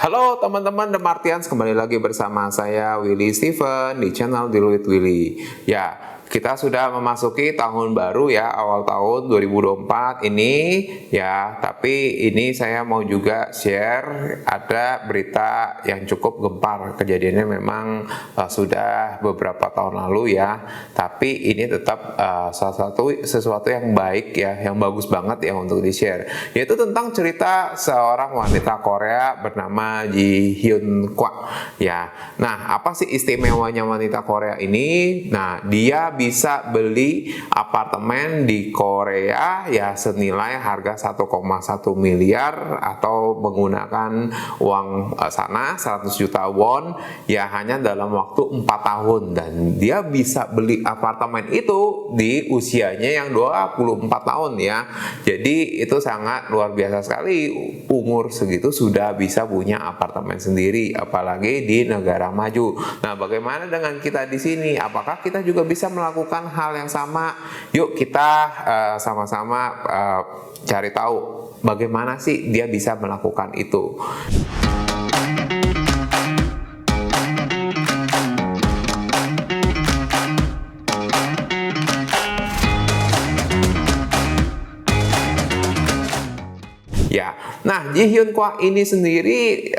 Halo teman-teman The Martians, kembali lagi bersama saya Willy Steven di channel Deal with Willy. Ya, kita sudah memasuki tahun baru ya, awal tahun 2024 ini ya, tapi ini saya mau juga share ada berita yang cukup gempar. Kejadiannya memang sudah beberapa tahun lalu ya, tapi ini tetap sesuatu yang baik ya, yang bagus banget ya untuk di-share. Yaitu tentang cerita seorang wanita Korea bernama Ji Hyun Kwa ya. Nah, apa sih istimewanya wanita Korea ini? Nah, dia bisa beli apartemen di Korea ya senilai harga 1,1 miliar atau menggunakan uang sana 100 juta won ya hanya dalam waktu 4 tahun, dan dia bisa beli apartemen itu di usianya yang 24 tahun ya. Jadi itu sangat luar biasa sekali, umur segitu sudah bisa punya apartemen sendiri, apalagi di negara maju. Nah, bagaimana dengan kita di sini? Apakah kita juga bisa melakukan hal yang sama? Yuk kita sama-sama cari tahu bagaimana sih dia bisa melakukan itu. Ya, nah Ji Hyun Kwa ini sendiri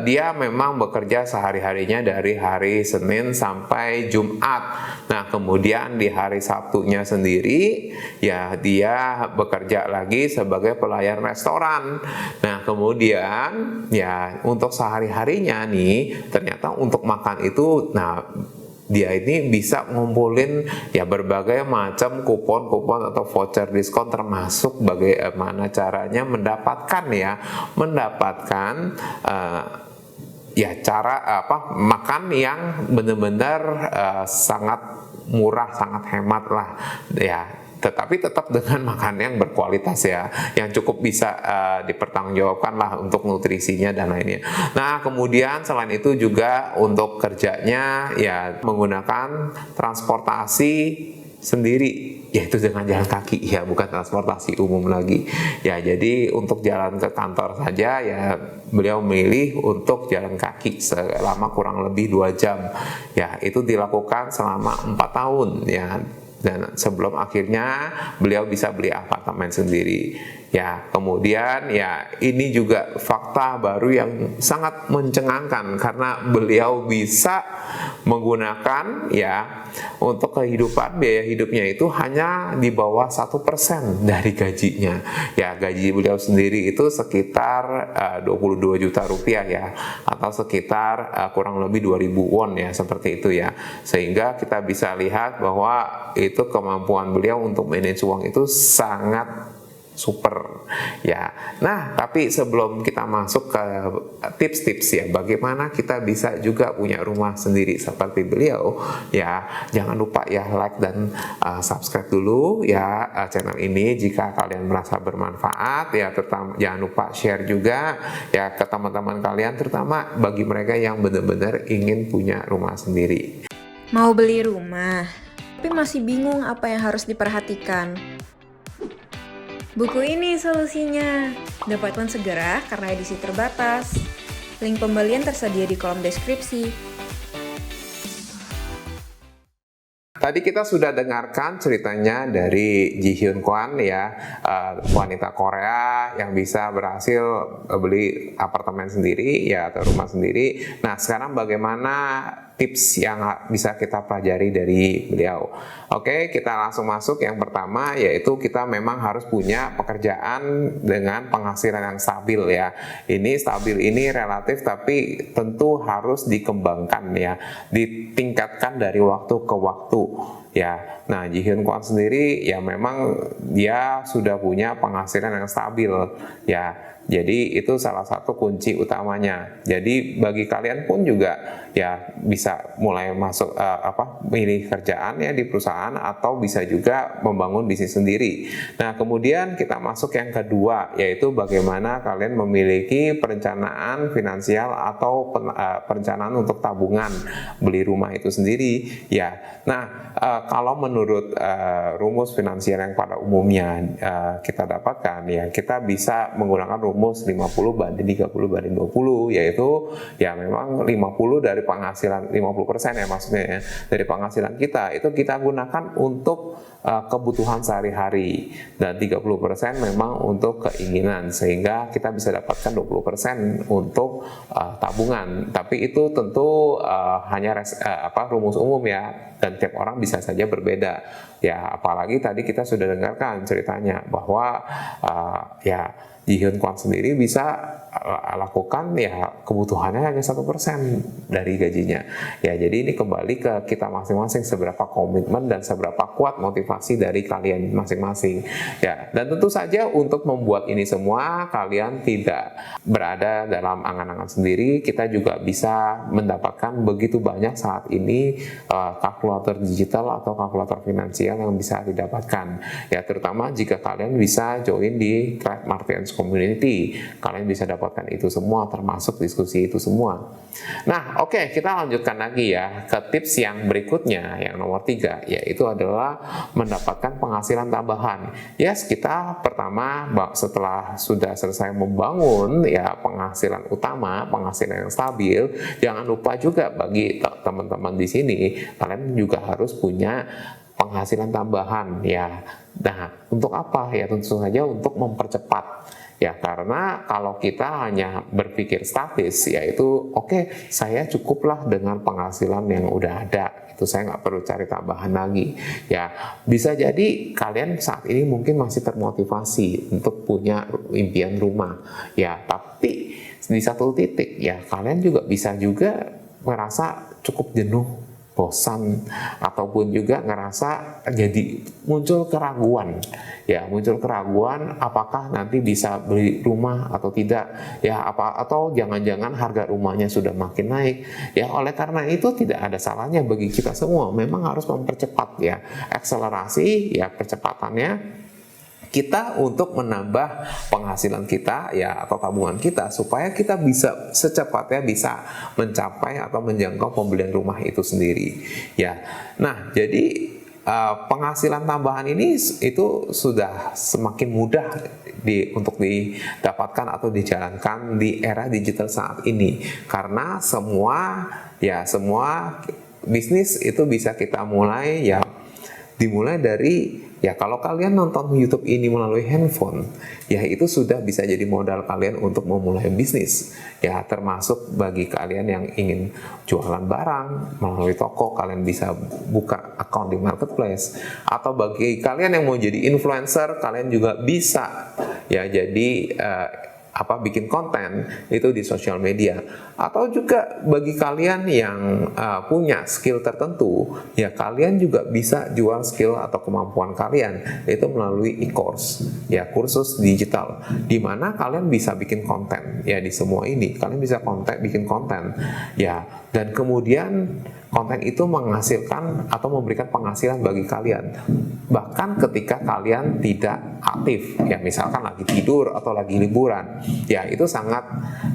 dia memang bekerja sehari-harinya dari hari Senin sampai Jumat. Nah, kemudian di hari Sabtunya sendiri ya dia bekerja lagi sebagai pelayan restoran. Nah, kemudian ya untuk sehari-harinya nih ternyata untuk makan itu, nah dia ini bisa ngumpulin ya berbagai macam kupon-kupon atau voucher diskon, termasuk bagaimana caranya mendapatkan ya cara makan yang benar-benar sangat murah, sangat hemat lah ya, tetapi tetap dengan makan yang berkualitas ya, yang cukup bisa dipertanggungjawabkan lah untuk nutrisinya dan lainnya. Nah, kemudian selain itu juga untuk kerjanya ya menggunakan transportasi sendiri, yaitu dengan jalan kaki ya, bukan transportasi umum lagi ya. Jadi untuk jalan ke kantor saja ya beliau memilih untuk jalan kaki selama kurang lebih 2 jam ya. Itu dilakukan selama 4 tahun ya, dan sebelum akhirnya beliau bisa beli apartemen sendiri ya. Kemudian ya ini juga fakta baru yang sangat mencengangkan, karena beliau bisa menggunakan ya untuk kehidupan, biaya hidupnya itu hanya di bawah 1% dari gajinya ya. Gaji beliau sendiri itu sekitar 22 juta rupiah ya, atau sekitar kurang lebih 2000 won ya, seperti itu ya. Sehingga kita bisa lihat bahwa itu kemampuan beliau untuk manage uang itu sangat super ya. Nah, tapi sebelum kita masuk ke tips-tips ya bagaimana kita bisa juga punya rumah sendiri seperti beliau ya, jangan lupa ya like dan subscribe dulu ya channel ini jika kalian merasa bermanfaat ya. Terutama jangan lupa share juga ya ke teman-teman kalian, terutama bagi mereka yang benar-benar ingin punya rumah sendiri. Mau beli rumah, tapi masih bingung apa yang harus diperhatikan. Buku ini solusinya. Dapatkan segera karena edisi terbatas. Link pembelian tersedia di kolom deskripsi. Tadi kita sudah dengarkan ceritanya dari Ji Hyun Kwan ya, wanita Korea yang bisa berhasil beli apartemen sendiri ya, atau rumah sendiri. Nah, sekarang bagaimana tips yang bisa kita pelajari dari beliau? Oke, kita langsung masuk. Yang pertama yaitu kita memang harus punya pekerjaan dengan penghasilan yang stabil ya. Ini stabil ini relatif, tapi tentu harus dikembangkan ya, ditingkatkan dari waktu ke waktu ya. Nah, Ji Hyun Kwan sendiri ya memang dia sudah punya penghasilan yang stabil ya. Jadi itu salah satu kunci utamanya. Jadi bagi kalian pun juga ya bisa mulai masuk milih kerjaan ya di perusahaan, atau bisa juga membangun bisnis sendiri. Nah, kemudian kita masuk yang kedua, yaitu bagaimana kalian memiliki perencanaan finansial atau perencanaan untuk tabungan beli rumah itu sendiri ya. Nah, kalau menurut rumus finansial yang pada umumnya kita dapatkan ya, kita bisa menggunakan rumus 50/30/20, yaitu ya memang 50 dari penghasilan, 50% ya maksudnya ya, dari penghasilan kita itu kita gunakan untuk kebutuhan sehari-hari, dan 30% memang untuk keinginan, sehingga kita bisa dapatkan 20% untuk tabungan. Tapi itu tentu hanya rumus umum ya, dan tiap orang bisa saja berbeda ya. Apalagi tadi kita sudah dengarkan ceritanya bahwa ya Ji Hyun Kwang sendiri bisa lakukan ya kebutuhannya hanya 1% dari gajinya ya. Jadi ini kembali ke kita masing-masing, seberapa komitmen dan seberapa kuat motivasi dari kalian masing-masing ya. Dan tentu saja untuk membuat ini semua kalian tidak berada dalam angan-angan sendiri. Kita juga bisa mendapatkan begitu banyak saat ini kalkulator digital atau kalkulator finansial yang bisa didapatkan ya, terutama jika kalian bisa join di Tribe Martians Community. Kalian bisa dapatkan itu semua, termasuk diskusi itu semua. Nah, oke, kita lanjutkan lagi ya ke tips yang berikutnya, yang nomor 3, yaitu adalah mendapatkan penghasilan tambahan. Yes, kita pertama setelah sudah selesai membangun ya penghasilan utama, penghasilan yang stabil, jangan lupa juga bagi teman-teman di sini, kalian juga harus punya penghasilan tambahan ya. Nah, untuk apa ya? Tentu saja untuk mempercepat ya, karena kalau kita hanya berpikir statis, yaitu oke, saya cukuplah dengan penghasilan yang udah ada, itu saya nggak perlu cari tambahan lagi ya. Bisa jadi kalian saat ini mungkin masih termotivasi untuk punya impian rumah ya, tapi di satu titik ya kalian juga bisa merasa cukup jenuh, bosan, ataupun juga ngerasa jadi muncul keraguan ya, apakah nanti bisa beli rumah atau tidak ya, atau jangan-jangan harga rumahnya sudah makin naik ya. Oleh karena itu tidak ada salahnya bagi kita semua memang harus mempercepat ya, akselerasi ya percepatannya kita untuk menambah penghasilan kita ya, atau tabungan kita, supaya kita bisa secepatnya bisa mencapai atau menjangkau pembelian rumah itu sendiri ya. Nah, jadi penghasilan tambahan ini itu sudah semakin mudah untuk didapatkan atau dijalankan di era digital saat ini, karena semua bisnis itu bisa kita mulai ya, dimulai dari ya, kalau kalian nonton YouTube ini melalui handphone, ya itu sudah bisa jadi modal kalian untuk memulai bisnis. Ya, termasuk bagi kalian yang ingin jualan barang melalui toko, kalian bisa buka account di marketplace. Atau bagi kalian yang mau jadi influencer, kalian juga bisa ya jadi bikin konten itu di sosial media. Atau juga bagi kalian yang punya skill tertentu ya, kalian juga bisa jual skill atau kemampuan kalian itu melalui e-course ya, kursus digital, di mana kalian bisa bikin konten ya. Di semua ini kalian bisa bikin konten ya, dan kemudian konten itu menghasilkan atau memberikan penghasilan bagi kalian bahkan ketika kalian tidak aktif ya, misalkan lagi tidur atau lagi liburan ya, itu sangat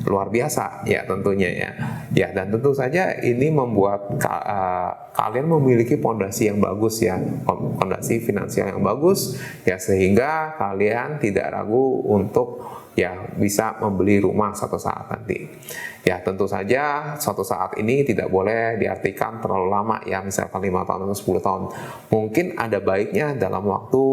luar biasa ya tentunya ya. Dan tentu saja ini membuat kalian memiliki pondasi yang bagus ya, pondasi finansial yang bagus ya, sehingga kalian tidak ragu untuk ya bisa membeli rumah suatu saat nanti. Ya, tentu saja suatu saat ini tidak boleh diartikan terlalu lama ya, misalkan 5 tahun atau 10 tahun. Mungkin ada baiknya dalam waktu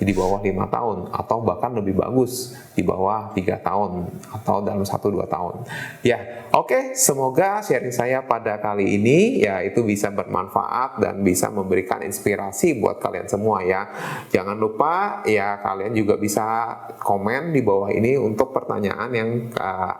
di bawah 5 tahun, atau bahkan lebih bagus di bawah 3 tahun, atau dalam 1-2 tahun. Ya, oke, semoga sharing saya pada kali ini ya itu bisa bermanfaat dan bisa memberikan inspirasi buat kalian semua ya. Jangan lupa ya, kalian juga bisa komen di bawah ini untuk pertanyaan yang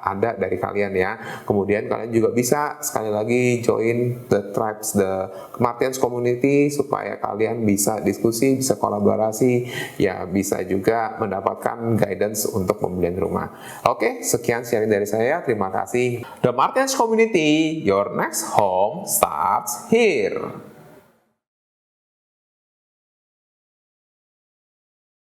ada dari kalian ya. Kemudian kalian juga bisa sekali lagi join the Tribes, the Martians Community, supaya kalian bisa diskusi, bisa kolaborasi ya, bisa juga mendapatkan guidance untuk pembelian rumah. Oke, sekian sharing dari saya. Terima kasih. The Martians Community, your next home starts here.